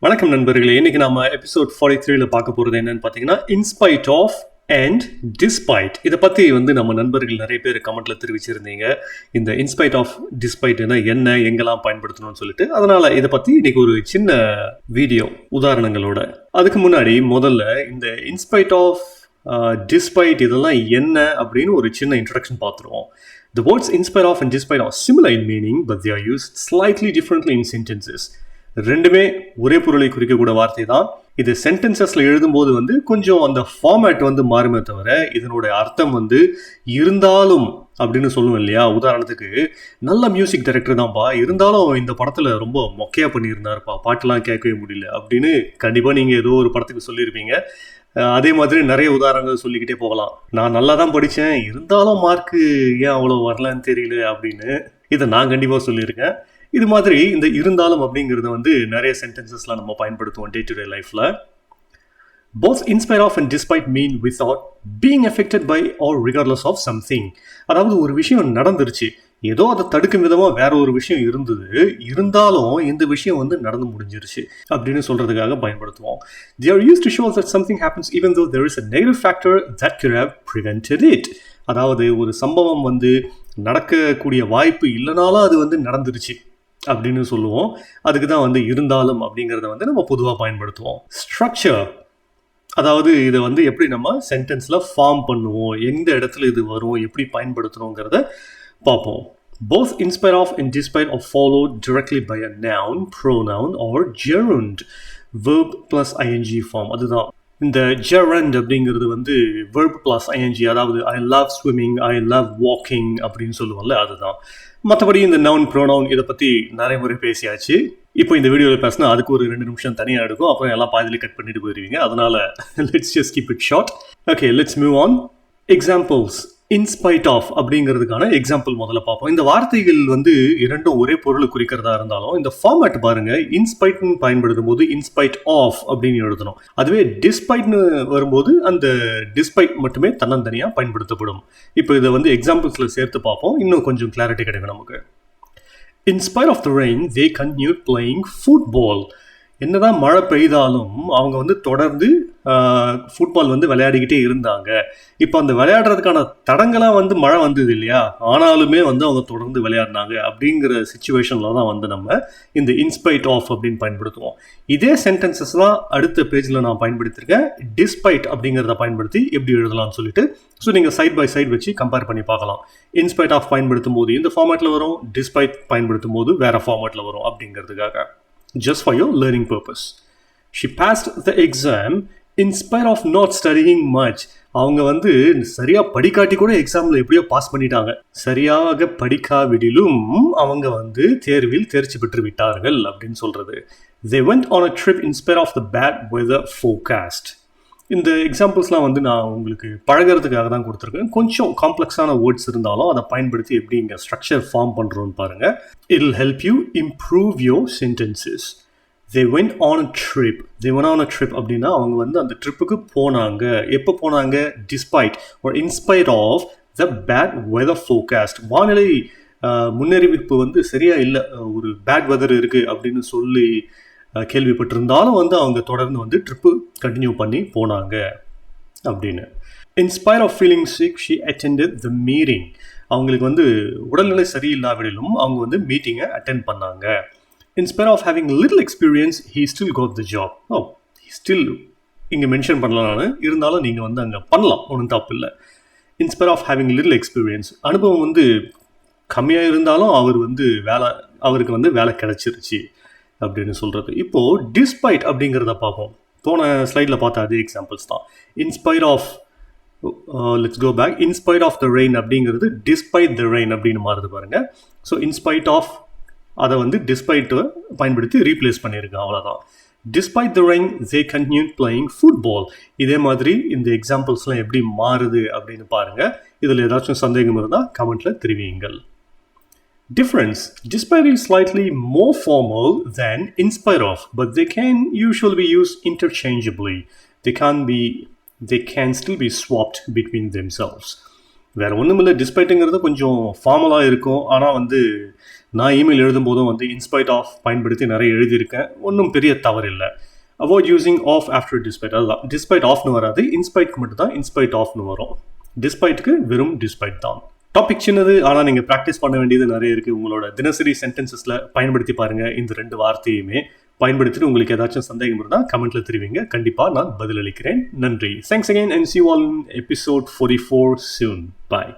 வணக்கம் நண்பர்களே, இன்னைக்கு நாம எபிசோட் 43ல பார்க்க போறது என்னன்னு பார்த்தீங்கன்னா இன்ஸ்பைட் ஆஃப் அண்ட் டிஸ்பைட். இதை பற்றி நம்ம நண்பர்கள் நிறைய பேர் கமெண்ட்ல தெரிவிச்சிருந்தீங்க. இந்த இன்ஸ்பைட் ஆஃப் டிஸ்பைட்னா என்ன, எங்கெல்லாம் பயன்படுத்தணும்னு சொல்லிட்டு. அதனால இதை பற்றி இன்னைக்கு ஒரு சின்ன வீடியோ உதாரணங்களோட. அதுக்கு முன்னாடி முதல்ல இந்த இன்ஸ்பைட் ஆஃப் டிஸ்பைட் இதெல்லாம் என்ன அப்படின்னு ஒரு சின்ன இன்ட்ரடக்ஷன் பார்த்துருவோம். The words inspire of and despite are similar in meaning, but they are used slightly differently in sentences. ரெண்டுமே ஒரே பொருளை குறிக்கக்கூட வார்த்தை தான். இது சென்டென்சஸ்ல எழுதும்போது கொஞ்சம் அந்த ஃபார்மேட் மாறுமே தவிர இதனோட அர்த்தம் இருந்தாலும் அப்படின்னு சொல்லுவோம் இல்லையா. உதாரணத்துக்கு நல்ல மியூசிக் டைரக்டர் தான்ப்பா, இருந்தாலும் இந்த படத்துல ரொம்ப மொக்கையா பண்ணியிருந்தாருப்பா, பாட்டெல்லாம் கேட்கவே முடியல அப்படின்னு கண்டிப்பா நீங்க ஏதோ ஒரு படத்துக்கு சொல்லியிருப்பீங்க. அதே மாதிரி நிறைய உதாரணங்கள் சொல்லிக்கிட்டே போகலாம். நான் நல்லா தான் படித்தேன், இருந்தாலும் மார்க்கு ஏன் அவ்வளோ வரலன்னு தெரியல அப்படின்னு இதை நான் கண்டிப்பாக சொல்லியிருக்கேன். இது மாதிரி இந்த இருந்தாலும் அப்படிங்கிறத நிறைய சென்டென்சஸ்லாம் நம்ம பயன்படுத்துவோம் டே டு டே லைஃப்பில். Both inspire of and despite mean without being affected by or regardless of something. அதாவது ஒரு விஷயம் நடந்துருச்சு, ஏதோ அதை தடுக்கும் விதமாக வேற ஒரு விஷயம் இருந்தது, இருந்தாலும் இந்த விஷயம் நடந்து முடிஞ்சிருச்சு அப்படின்னு சொல்றதுக்காக பயன்படுத்துவோம். They are used to show that something happens even though there is a negative factor that could have prevented it. அதாவது ஒரு சம்பவம் நடக்கக்கூடிய வாய்ப்பு இல்லைனாலும் அது நடந்துருச்சு அப்படின்னு சொல்லுவோம். அதுக்கு தான் இருந்தாலும் அப்படிங்கிறத நம்ம பொதுவாக பயன்படுத்துவோம். ஸ்ட்ரக்சர், அதாவது இதை எப்படி நம்ம சென்டென்ஸில் ஃபார்ம் பண்ணுவோம், எந்த இடத்துல இது வரும், எப்படி பயன்படுத்தணுங்கிறத பார்ப்போம். Both inspire of and despite are followed directly by a noun, pronoun or gerund, verb plus ing form. அதுதான் இந்த gerund அப்படிங்கிறது verb plus ing, அதாவது I love swimming, I love walking அப்படின்னு சொல்லுவோம்ல, அதுதான். மற்றபடி இந்த noun, pronoun இதை பற்றி நிறைய முறை பேசியாச்சு. இப்போ இந்த வீடியோவில் பேசினா அதுக்கு ஒரு 2 நிமிஷம் தனியாக எடுக்கும், அப்புறம் எல்லாம் பாதியில் கட் பண்ணிட்டு போயிருவீங்க. அதனால let's just keep it short. Okay, let's move on. Examples. In spite of அப்படிங்கிறதுக்கான எக்ஸாம்பிள் முதல்ல பார்ப்போம். இந்த வார்த்தைகள் இரண்டும் ஒரே பொருளை குறிக்கிறதா இருந்தாலும் இந்த ஃபார்மேட் பாருங்க. இன்ஸ்பைட்னு பயன்படுத்தும் போது இன்ஸ்பைட் ஆஃப் அப்படின்னு எழுதணும். அதுவே டிஸ்பைட்னு வரும்போது அந்த டிஸ்பைட் மட்டுமே தன்னந்தனியாக பயன்படுத்தப்படும். இப்போ இதை எக்ஸாம்பிள்ஸில் சேர்த்து பார்ப்போம், இன்னும் கொஞ்சம் கிளாரிட்டி கிடைக்கும் நமக்கு. In spite of the rain, they continued playing football. என்னதான் மழை பெய்தாலும் அவங்க தொடர்ந்து ஃபுட்பால் விளையாடிக்கிட்டே இருந்தாங்க. இப்போ அந்த விளையாடுறதுக்கான தடங்களாக மழை வந்தது இல்லையா, ஆனாலுமே அவங்க தொடர்ந்து விளையாடினாங்க. அப்படிங்கிற சுச்சுவேஷனில் தான் நம்ம இந்த இன்ஸ்பைட் ஆஃப் அப்படின்னு பயன்படுத்துவோம். இதே சென்டென்சஸ் தான் அடுத்த பேஜில் நான் பயன்படுத்தியிருக்கேன். டிஸ்பைட் அப்படிங்கிறத பயன்படுத்தி எப்படி எழுதலாம்னு சொல்லிட்டு ஸோ நீங்கள் சைட் பை சைட் வச்சு கம்பேர் பண்ணி பார்க்கலாம். இன்ஸ்பைட் ஆஃப் பயன்படுத்தும் போது இந்த ஃபார்மேட்டில் வரும், டிஸ்பைட் பயன்படுத்தும் போது வேறு ஃபார்மேட்டில் வரும் அப்படிங்கிறதுக்காக. Just for your learning purpose. She passed the exam in spite of not studying much. அவங்க சரியா படிக்காட்டி கூட எக்ஸாம்ல எப்படியோ பாஸ் பண்ணிட்டாங்க. சரியாக படிக்காவிடிலும் அவங்க தேர்வில் தேர்ச்சி பெற்று விட்டார்கள் அப்படின்னு சொல்றது. They went on a trip in spite of the bad weather forecast. இந்த எக்ஸாம்பிள்ஸ்லாம் நான் உங்களுக்கு பழகிறதுக்காக தான் கொடுத்துருக்கேன். கொஞ்சம் காம்ப்ளெக்ஸான வேர்ட்ஸ் இருந்தாலும் அதை பயன்படுத்தி எப்படி இங்கே ஸ்ட்ரக்சர் ஃபார்ம் பண்ணுறோன்னு பாருங்கள். It will help you improve your sentences. They went on a trip. They went on a trip அப்படின்னா அவங்க அந்த ட்ரிப்புக்கு போனாங்க. எப்போ போனாங்க? Despite or in spite of the bad weather forecast. வானிலை முன்னறிவிப்பு சரியா இல்லை, ஒரு பேட் வெதர் இருக்குது அப்படின்னு சொல்லி கேள்விப்பட்டிருந்தாலும் அவங்க தொடர்ந்து ட்ரிப்பு கண்டினியூ பண்ணி போனாங்க அப்படின்னு. In spite of feeling sick, she attended the meeting. அவங்களுக்கு உடல்நிலை சரியில்லாவிடிலும் அவங்க மீட்டிங்கை அட்டென்ட் பண்ணாங்க. In spite of having little experience, he still got the job. Oh, he still இங்கே மென்ஷன் பண்ணலாம் நான், இருந்தாலும் நீங்கள் அங்கே பண்ணலாம், ஒன்றும் தப்பு இல்லை. In spite of having little experience, அனுபவம் கம்மியாக இருந்தாலும் அவருக்கு வேலை கிடைச்சிருச்சு அப்படின்னு சொல்கிறது. இப்போது டிஸ்பைட் அப்படிங்கிறத பார்ப்போம். போன ஸ்லைடில் பார்த்தா அதே எக்ஸாம்பிள்ஸ் தான். In spite of, let's go back. In spite of the rain அப்படிங்கிறது டிஸ்பைட் த ரெயின் அப்படின்னு மாறுது பாருங்கள். ஸோ இன்ஸ்பைட் ஆஃப் அதை டிஸ்பைட்டை பயன்படுத்தி ரீப்ளேஸ் பண்ணியிருக்கேன், அவ்வளோதான். Despite the rain they continued playing football. இதே மாதிரி இந்த எக்ஸாம்பிள்ஸ்லாம் எப்படி மாறுது அப்படின்னு பாருங்கள். இதில் ஏதாச்சும் சந்தேகம் இருந்தால் கமெண்ட்டில் தெரிவியுங்கள். Difference. Despite is slightly more formal than in spite of, but they can usually be used interchangeably. They can still be swapped between themselves. வேறு ஒன்றும் இல்லை, டிஸ்பைட்டுங்கிறது கொஞ்சம் ஃபார்மலாக இருக்கும், ஆனால் நான் இமெயில் எழுதும்போதும் வந்து இன்ஸ்பைட் ஆஃப் பயன்படுத்தி நிறைய எழுதியிருக்கேன். ஒன்றும் பெரிய தவறு இல்லை. Avoid using of after despite, அதுதான் டிஸ்பைட் ஆஃப்னு வராது, இன்ஸ்பைட்க்கு மட்டும் தான் இன்ஸ்பைட் ஆஃப்னு வரும். டிஸ்பைட்டுக்கு வெறும் டிஸ்பைட் தான். டாபிக் சின்னது, ஆனால் நீங்கள் ப்ராக்டிஸ் பண்ண வேண்டியது நிறைய இருக்குது. உங்களோட தினசரி சென்டென்சஸில் பயன்படுத்தி பாருங்கள். இந்த 2 வார்த்தையுமே பயன்படுத்திட்டு உங்களுக்கு ஏதாச்சும் சந்தேகம் இருந்தால் கமெண்ட்டில் தெரிவிங்க. கண்டிப்பாக நான் பதிலளிக்கிறேன். நன்றி. Thanks again and see you all in episode 44 soon. Bye.